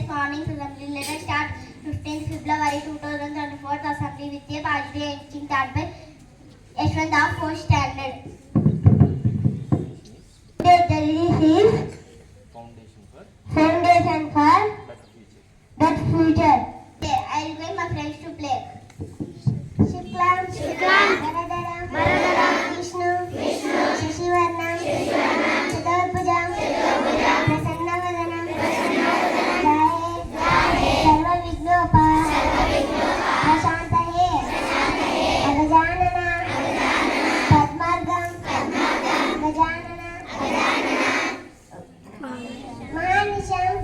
morning's assembly. Let us start 15th February 2024 assembly with a positive engine start by Yashwant of 4th standard. The release is Foundation for Better Future. Okay, I invite my friends to play. Shiklam, Bharadaram, Vishnu, Shashivarnam, Chaturabhujam, Prasannavadhanam, Jaye, Sarva Vignopa, Prashantahe, Agajanana, Padmargam, Gajanana, Mahanisham,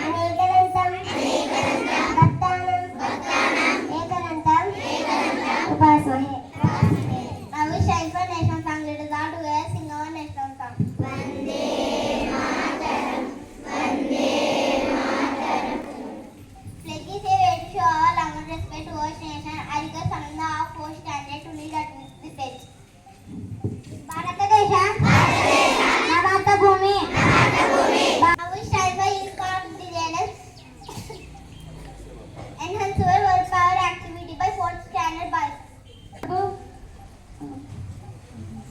Anekadantam, Bhaktanam, Ekadantam, Upasmahe. Now we shine for national song. Let us all together sing our national song. Vande Mataram, Vande Mataram. Flag is a way to show our love and respect towards nation. I request Sananda of 4th standard to lead at the stage. Bharatadesha, Bharata Bhumi. Now we shine for youth designers. Enhance our world power activity by 4th standard boys.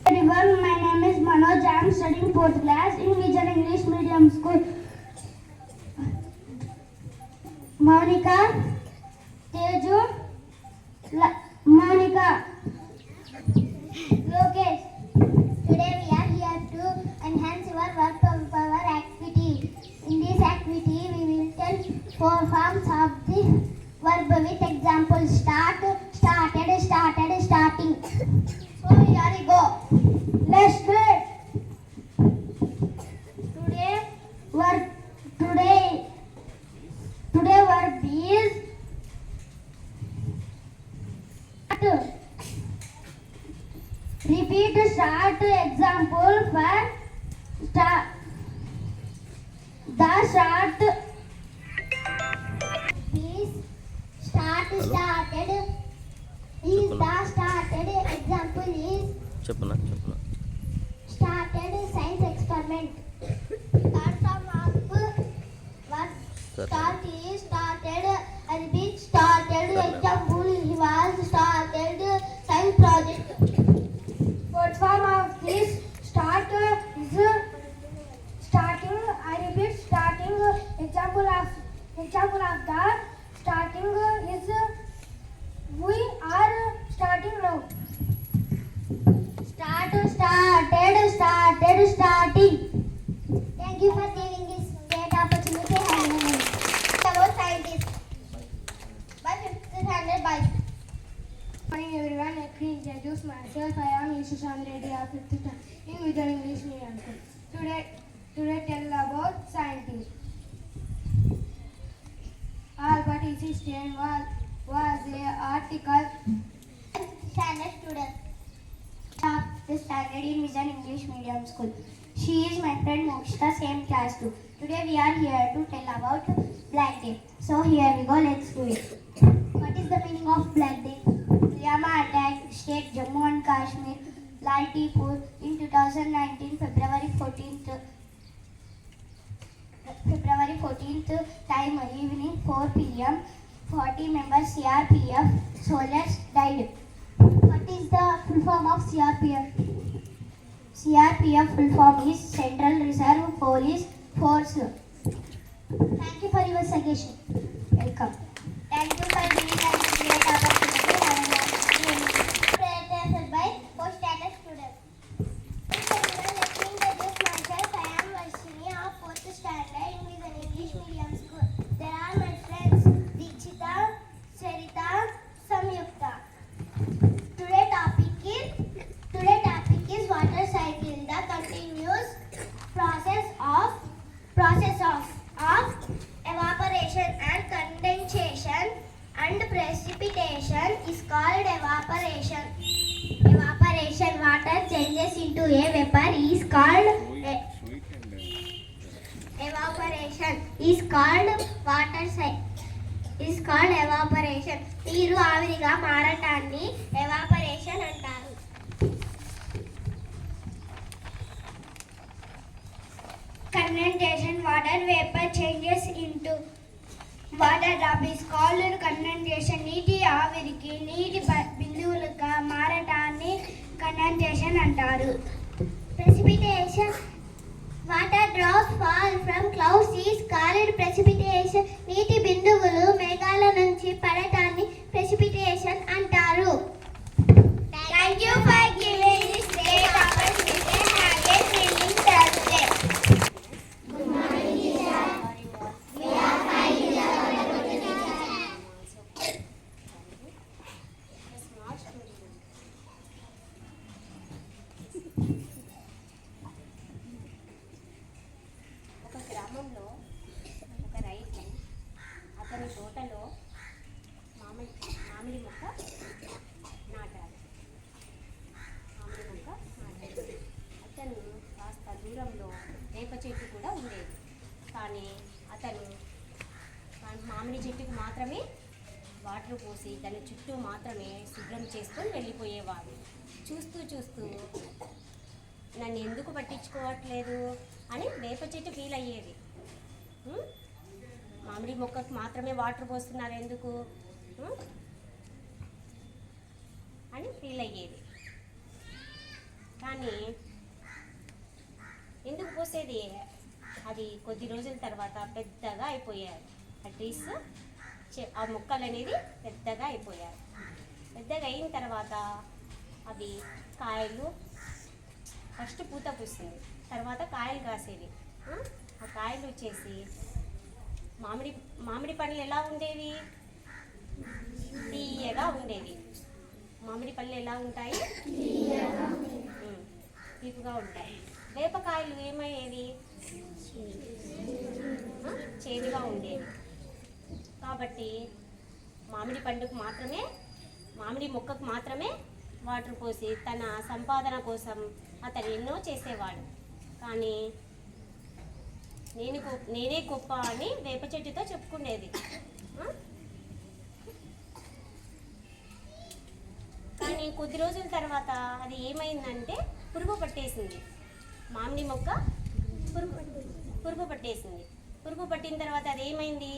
Everyone, my name is Manoj. I am studying 4th class in Vision English Medium School. Monica, Teju, Monica, Lokesh. Today we are here to enhance your work power activity. In this activity, we will tell 4 forms of the verb with examples. Start, started, started, starting. So here we go. Let's do it. Today verb is start. Repeat start example for start. The start Please start, started. Is the started example is చెప్పనా started science experiment. Start from up verb start is started. I repeat started example he was started science project. Fourth form of this start is starting. I repeat starting. Example of the starting is we are starting now. Start, started, starting. Thank you for giving this great opportunity. About scientists. By 5th standard by. Good morning everyone. Let me introduce myself. I am Yushan Reddy of 5th standard in Vision English Medium School. Today tell about scientists. Albert Einstein was a article Standard student of the standard in Vision English Medium School. She is my friend Mokshita, same class too. Today we are here to tell about Black Day. So here we go, let's do it. What is the meaning of Black Day? Pulwama attack, state Jammu and Kashmir, Laltipur in 2019 February 14th time evening 4 p.m. 40 members CRPF soldiers died. What is the full form of CRPF? CRPF full form is Central Reserve Police Force. Thank you for your suggestion. Welcome. Thank you for giving us great opportunity. Have a nice day. Presented by 4th standard students. Let me introduce myself. I am Varshini of 4th standard in Vision English Medium School. There are my friends Dikshita, Charita, Samyukta. Today's topic is water cycle, the continuous process of evaporation and condensation and precipitation is called evaporation. Water changes into a vapor is called evaporation. నీరు ఆవిరిగా మారటాన్ని evaporation అంటారు. Condensation, water water vapor changes into water drop is called condensation. నీటి ఆవిరికి నీటి బిందువులుగా మారటాన్ని condensation అంటారు. Precipitation. Water drops fall from clouds is called precipitation. నీటి బిందువులు మేఘాల నుంచి పడటాన్ని precipitation అంటారు. Thank you for giving this great opportunity. Have a thrilling Thursday. Good morning, teacher. We are fine, teacher. ఒక గ్రామంలో ఒక రైతు అతని తోటలో మామిడి మొక్క నాటాడు. అతను కాస్త దూరంలో వేప చెట్టు కూడా ఉండేది. కానీ అతను మామిడి చెట్టుకు మాత్రమే వాటర్ పోసి దాని చుట్టూ మాత్రమే శుభ్రం చేసుకొని వెళ్ళిపోయేవాడు. చూస్తూ చూస్తూ నన్ను ఎందుకు పట్టించుకోవట్లేదు అని వేప చెట్టు ఫీల్ అయ్యేది. మామిడి మొక్కకు మాత్రమే వాటర్ పోస్తున్నారు ఎందుకు అని ఫీల్ అయ్యేది. కానీ ఎందుకు పోసేది? అది కొద్ది రోజుల తర్వాత పెద్దగా అయిపోయాయి. ఆ ట్రీస్ ఆ మొక్కలు అనేది పెద్దగా అయిపోయాయి. పెద్దగా అయిన తర్వాత అవి కాయలు ఫస్ట్ పూత పూస్తుంది, తర్వాత కాయలు కాసేవి. ఆ కాయలు వచ్చేసి మామిడి పండ్లు ఎలా ఉండేవి? తీయగా ఉండేవి. మామిడి పళ్ళు ఎలా ఉంటాయి? తీపుగా ఉంటాయి. వేపకాయలు ఏమయ్యేవి? చేదుగా ఉండేవి. కాబట్టి మామిడి మొక్కకు మాత్రమే వాటర్ పోసి తన సంపాదన కోసం అతను ఎన్నో చేసేవాడు. కానీ నేనే గొప్ప అని వేప చెట్టుతో చెప్పుకునేది. కానీ కొద్ది రోజుల తర్వాత అది ఏమైందంటే పురుగు పట్టేసింది. మామిడి మొక్క పురుగు పట్టేసింది. పురుగు పట్టిన తర్వాత అది ఏమైంది?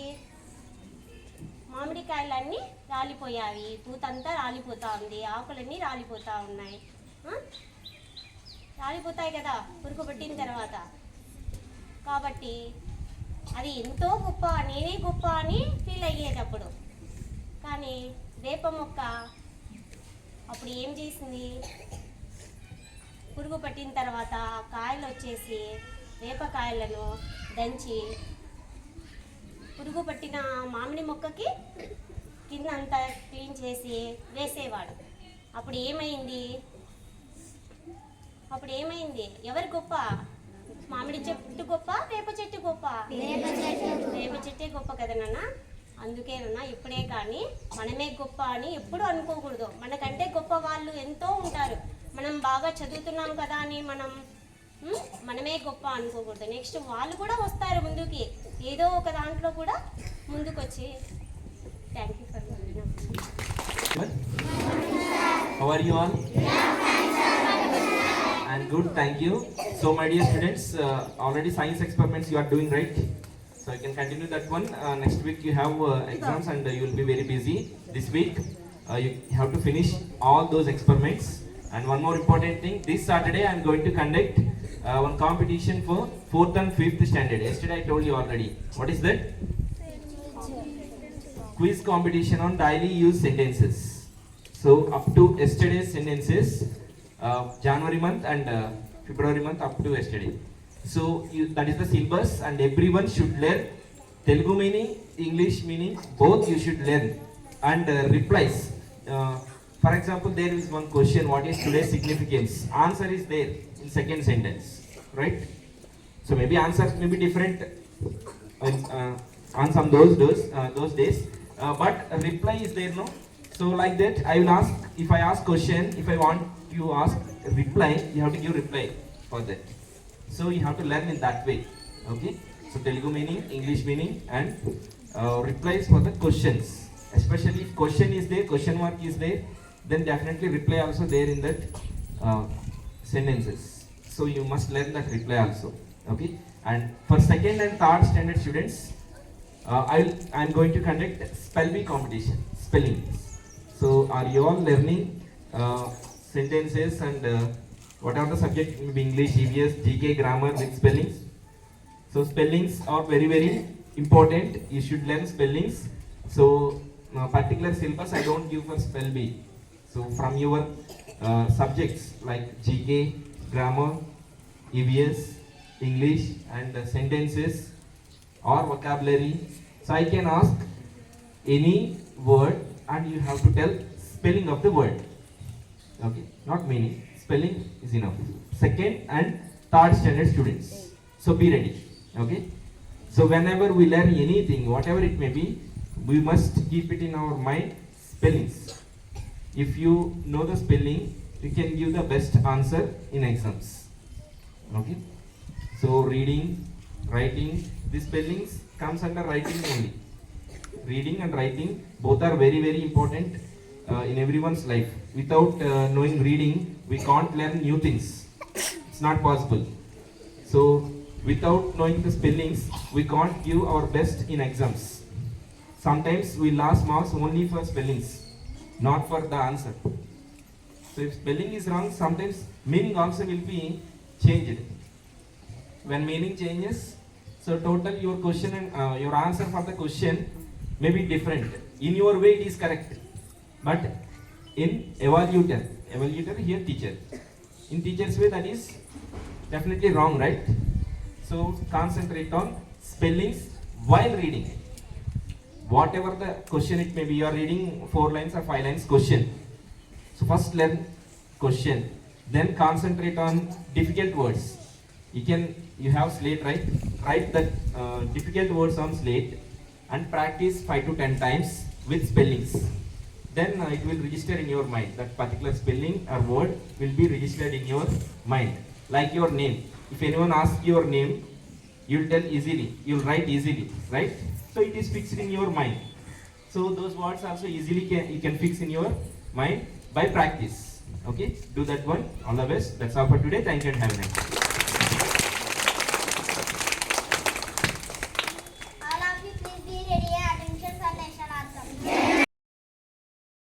మామిడికాయలన్నీ రాలిపోయాయి. పూతంతా రాలిపోతూ ఉంది. ఆకులన్నీ రాలిపోతూ ఉన్నాయి. రాలిపోతాయి కదా పురుగు పట్టిన తర్వాత. కాబట్టి అది ఎంతో గొప్ప, నేనే గొప్ప అని ఫీల్ అయ్యేటప్పుడు. కానీ వేప మొక్క అప్పుడు ఏం చేసింది? పురుగు పట్టిన తర్వాత కాయలు వచ్చేసి వేపకాయలను దంచి పురుగు పట్టిన మామిడి మొక్కకి కింద అంతా క్లీన్ చేసి వేసేవాడు. అప్పుడు ఏమైంది? ఎవరు గొప్ప? మామిడి చెట్టు గొప్ప, వేప చెట్టు గొప్ప? వేప చెట్టే గొప్ప కదా నాన్న. అందుకేనన్నా ఇప్పుడే కానీ మనమే గొప్ప అని ఎప్పుడు అనుకోకూడదు. మనకంటే గొప్ప వాళ్ళు ఎంతో ఉంటారు. మనం బాగా చదువుతున్నాం కదా అని మనమే గొప్ప అనుకోకూడదు. నెక్స్ట్ వాళ్ళు కూడా వస్తారు ముందుకి, ఏదో ఒక దాంట్లో కూడా ముందుకు వచ్చి. Thank you for How are you all? And good, thank you. So my dear students, already science experiments you are doing, right? So you can continue that one. Next week you have exams and you will be very busy. This week you have to finish all those experiments. And one more important thing, this Saturday I am going to conduct one competition for 4th and 5th standard. Yesterday I told you already. What is that? Quiz competition on daily use sentences. So up to yesterday's sentences, January month and February month up to yesterday. So that is the syllabus and everyone should learn Telugu meaning, English meaning, both you should learn. And replies. For example, there is one question, what is today's significance? Answer is there in second sentence, right? So maybe answers may be different on some those days, but reply is there, no? So like that, I will ask, if I ask question, if I want you ask reply, you have to give reply for that. So you have to learn in that way, okay? So Telugu meaning, English meaning, and replies for the questions. Especially if question is there, question mark is there, then definitely reply also there in that sentences. So you must learn that reply also, okay? And for second and third standard students, I'm going to conduct spell bee competition, spelling. So are you all learning sentences and whatever the subject, maybe English, EVS, GK, grammar with spellings? So spellings are very, very important. You should learn spellings. So particular syllabus I don't give for spell bee. So from your subjects like GK, grammar, EVS, English and sentences or vocabulary. So I can ask any word and you have to tell spelling of the word. Okay, not meaning. Spelling is enough. Second and third standard students. So be ready. Okay. So whenever we learn anything, whatever it may be, we must keep it in our mind. Spellings. If you know the spelling, you can give the best answer in exams. Okay. So reading, writing, these spellings comes under writing only. Reading and writing both are very, very important in everyone's life. Without knowing reading, we can't learn new things. It's not possible. So without knowing the spellings, we can't give our best in exams. Sometimes we lose marks only for spellings, not for the answer. So if spelling is wrong, sometimes meaning also will be changed. When meaning changes, so total your question and your answer for the question may be different. In your way it is correct, but in evaluator here teacher. In teacher's way that is definitely wrong, right? So concentrate on spellings while reading. Whatever the question it may be, you are reading 4 lines or 5 lines question. So first learn question, then concentrate on difficult words. You have slate, right? Write the difficult words on slate and practice 5 to 10 times with spellings. Then it will register in your mind. That particular spelling or word will be registered in your mind. Like your name. If anyone asks your name, you will tell easily. You will write easily, right? So it is fixed in your mind. So those words also easily you can fix in your mind by practice. Okay, do that one. All the best. That's all for today. Thank you and have a nice day.